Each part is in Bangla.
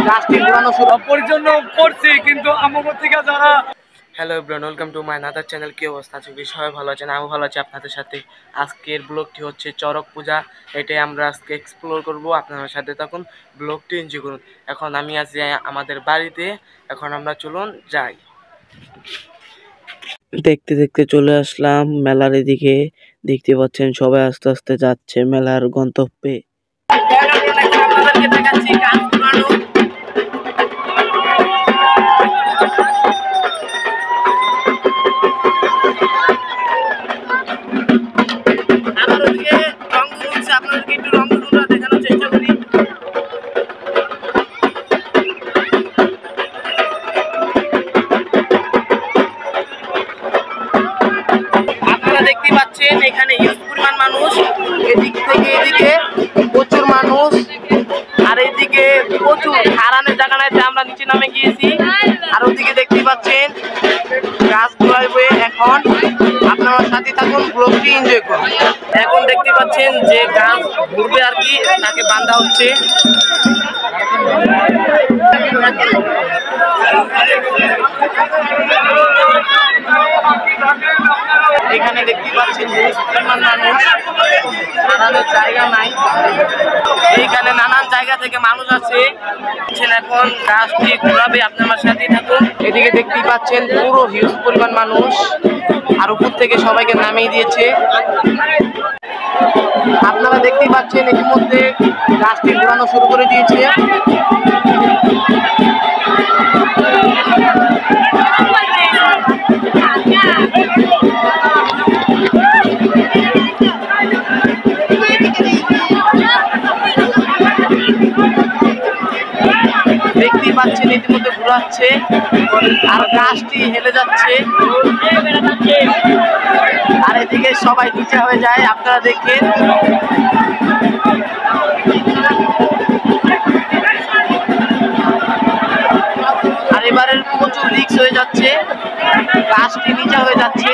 গাছটি ঘোরানো শুরু পরিচ্ছন্ন করছি, কিন্তু আমাদের থেকে যারা hello everyone, welcome to my another channel. কি অবস্থা আছে? সবাই ভালো আছেন, আমি ভালো আছি আপনাদের সাথে। আজকের ব্লগটি হচ্ছে চড়ক পূজা, এটাই আমরা আজকে এক্সপ্লোর করব। আপনাদের সাথে তখন ব্লগটি এনজয় করুন। এখন আমি আছি আমাদের বাড়িতে, এখন আমরা চলুন যাই। দেখতে দেখতে চলে আসলাম মেলার এদিকে। দেখতে পাচ্ছেন সবাই আস্তে আস্তে যাচ্ছে মেলার গন্তব্যে। দেখতে পাচ্ছেন এখানে হিউজ পরিমাণ মানুষ, এদিক থেকে এদিকে প্রচুর মানুষ, আর এদিকে প্রচুর হারানের জায়গা নাই, আমরা নিচে নামে গিয়েছি। আর ওদিকে দেখতে পাচ্ছেন গাছ ঘুরাইবে। এখন আপনারা সাথে থাকুন, ব্লগটি এনজয় করুন। এখন দেখতে পাচ্ছেন যে গাছ ঘুরবে আর কি, তাকে বাঁধা হচ্ছে। এখানে দেখতে পাচ্ছেন মানুষ, দাঁড়ানোর জায়গা নাই। এইখানে নানান জায়গা থেকে মানুষ আছে। এখন গাছটি ঘোরাবে, আপনি আমার সাথেই থাকুন। এদিকে দেখতে পাচ্ছেন পুরো হিউজ পরিমাণ মানুষ, আর উপর থেকে সবাইকে নামিয়ে দিয়েছে। আপনারা দেখতেই পাচ্ছেন ইতিমধ্যে গাছটি ঘোরানো শুরু করে দিয়েছে। দেখতেই পাচ্ছেন ইতিমধ্যে ঘুরাচ্ছে, আর গাছটি হেলে যাচ্ছে, আর এদিকে সবাই নিচে হয়ে যায়। আপনারা দেখেন আর এবারের প্রচুর রিস্ক হয়ে যাচ্ছে, গাছটি নিচে হয়ে যাচ্ছে।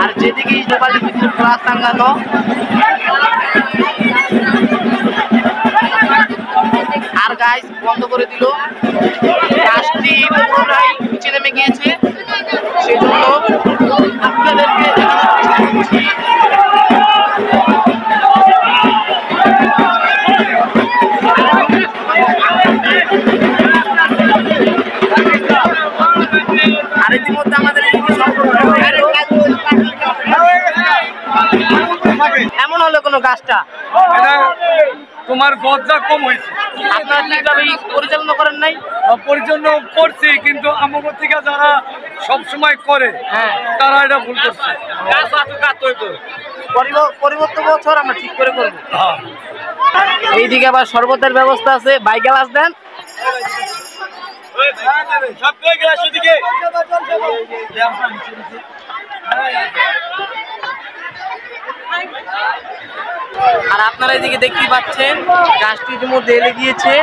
আর যেদিকে মোবাইলের ভিতরে গ্লাস টাঙ্গানো, আর গাছ বন্ধ করে দিল। গাছটি পুরোটাই নিচে নেমে গিয়েছে, সেজন্য আপনাদেরকে আর ইতিমধ্যে আমাদের এমন হলো কোনো গাছটা তোমার গজা কম হয়েছে, আপনারা ঠিকভাবে পরিচালনা করেন নাই। পরিচ্ছন্ন করছি, কিন্তু আমাদের থেকে যারা সবসময় করে তারা এটা ভুল করছে। পরিবর্তন বছর আমরা ঠিক করে করবো। এইদিকে আবার শরবতের ব্যবস্থা আছে, বাই গ্লাস দেন। আর আপনারা এদিকে দেখতেই পাচ্ছেন গাছটি ইতিমধ্যে এলে গিয়েছে,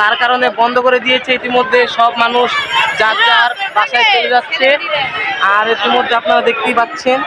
তার কারণে বন্ধ করে দিয়েছে। ইতিমধ্যে সব মানুষ যার যার বাসায় চলে যাচ্ছে, আর ইতিমধ্যে আপনারা দেখতেই পাচ্ছেন